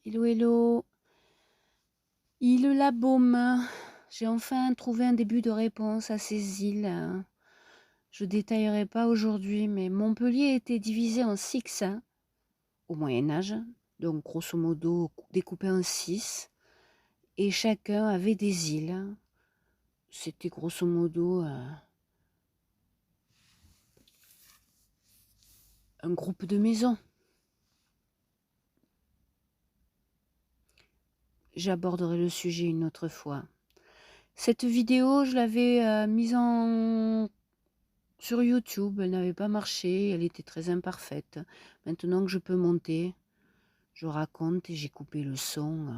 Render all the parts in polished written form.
Hello, hello. Île La Baume. J'ai enfin trouvé un début de réponse à ces îles. Je détaillerai pas aujourd'hui, mais Montpellier était divisé en six au Moyen-Âge, donc grosso modo découpé en six, et chacun avait des îles. C'était grosso modo un groupe de maisons. J'aborderai le sujet une autre fois. Cette vidéo, je l'avais mise sur YouTube, elle n'avait pas marché, elle était très imparfaite. Maintenant que je peux monter, je raconte et j'ai coupé le son.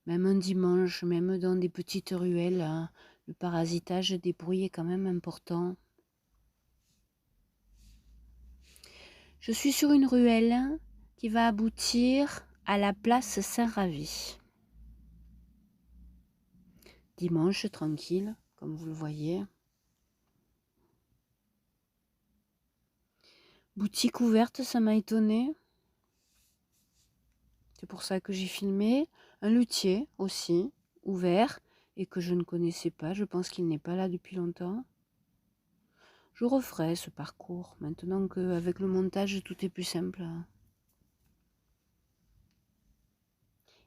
Même un dimanche, même dans des petites ruelles, le parasitage des bruits est quand même important. Je suis sur une ruelle qui va aboutir à la place Saint-Ravi. Dimanche, tranquille, comme vous le voyez. Boutique ouverte, ça m'a étonné. C'est pour ça que j'ai filmé. Un luthier aussi, ouvert, et que je ne connaissais pas. Je pense qu'il n'est pas là depuis longtemps. Je referai ce parcours, maintenant qu'avec le montage, tout est plus simple.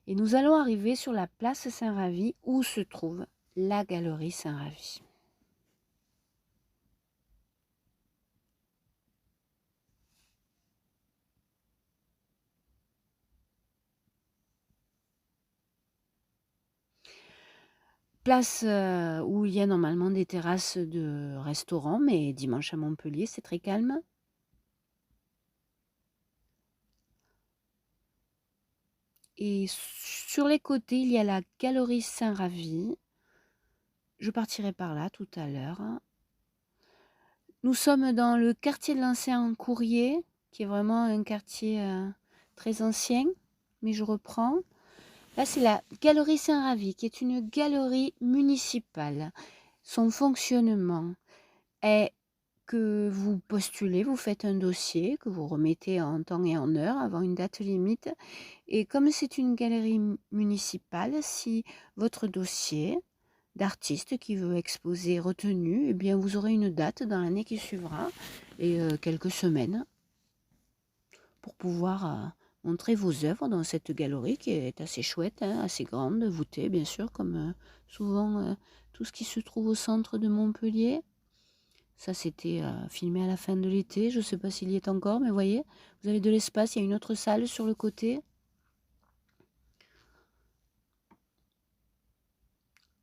Et nous allons arriver sur la place Saint-Ravi, où se trouve la galerie Saint-Ravi. Place où il y a normalement des terrasses de restaurants, mais dimanche à Montpellier, c'est très calme. Et sur les côtés, il y a la galerie Saint-Ravi. Je partirai par là tout à l'heure. Nous sommes dans le quartier de l'Ancien Courrier, qui est vraiment un quartier très ancien, mais je reprends. Là, c'est la galerie Saint-Ravi, qui est une galerie municipale. Son fonctionnement est que vous postulez, vous faites un dossier que vous remettez en temps et en heure avant une date limite. Et comme c'est une galerie municipale, si votre dossier d'artiste qui veut exposer retenu, eh bien vous aurez une date dans l'année qui suivra et quelques semaines pour pouvoir montrer vos œuvres dans cette galerie qui est assez chouette, assez grande, voûtée bien sûr, comme souvent tout ce qui se trouve au centre de Montpellier. Ça, c'était filmé à la fin de l'été. Je ne sais pas s'il y est encore, mais voyez, vous avez de l'espace. Il y a une autre salle sur le côté.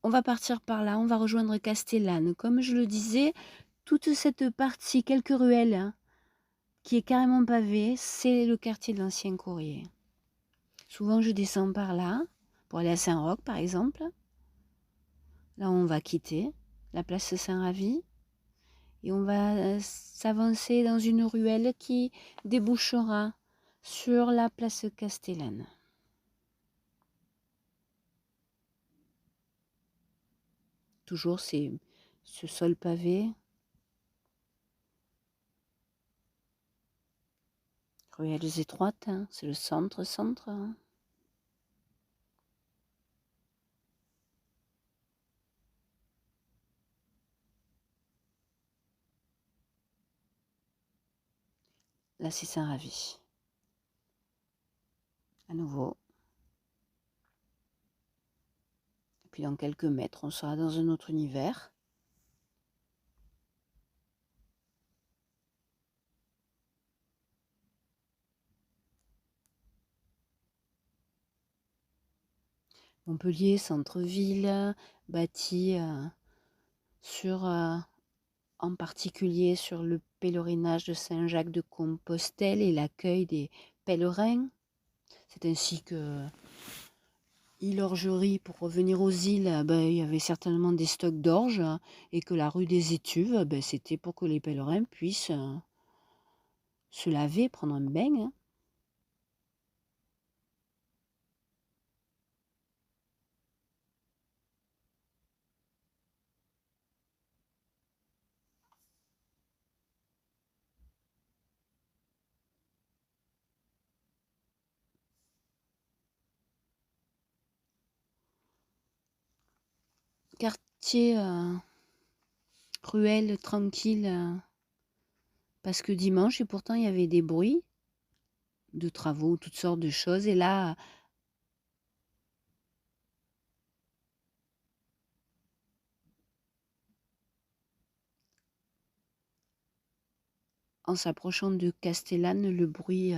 On va partir par là. On va rejoindre Castellane. Comme je le disais, toute cette partie, quelques ruelles, qui est carrément pavée, c'est le quartier de l'Ancien Courrier. Souvent, je descends par là, pour aller à Saint-Roch, par exemple. Là, on va quitter la place Saint-Ravi. Et on va s'avancer dans une ruelle qui débouchera sur la place Castellane. Toujours ce sol pavé. Ruelles étroites, c'est le centre. Là, c'est Saint-Ravi. À nouveau. Et puis dans quelques mètres, on sera dans un autre univers. Montpellier, centre-ville, bâti en particulier sur le pèlerinage de Saint-Jacques de Compostelle et l'accueil des pèlerins. C'est ainsi que l'orgerie, pour revenir aux îles, il y avait certainement des stocks d'orge et que la rue des Étuves, c'était pour que les pèlerins puissent se laver, prendre un bain. quartier ruelle tranquille parce que dimanche et pourtant il y avait des bruits de travaux, toutes sortes de choses et là, en s'approchant de Castellane, le bruit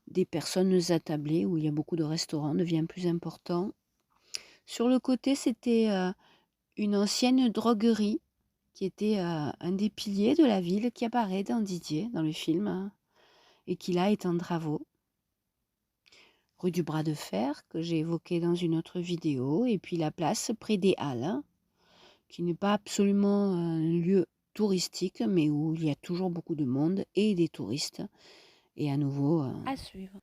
des personnes attablées, où il y a beaucoup de restaurants, devient plus important. Sur le côté, c'était une ancienne droguerie qui était un des piliers de la ville qui apparaît dans Didier, dans le film, et qui là est en travaux. Rue du Bras de Fer, que j'ai évoqué dans une autre vidéo, et puis la place près des Halles, qui n'est pas absolument un lieu touristique, mais où il y a toujours beaucoup de monde et des touristes. Et à nouveau, À suivre.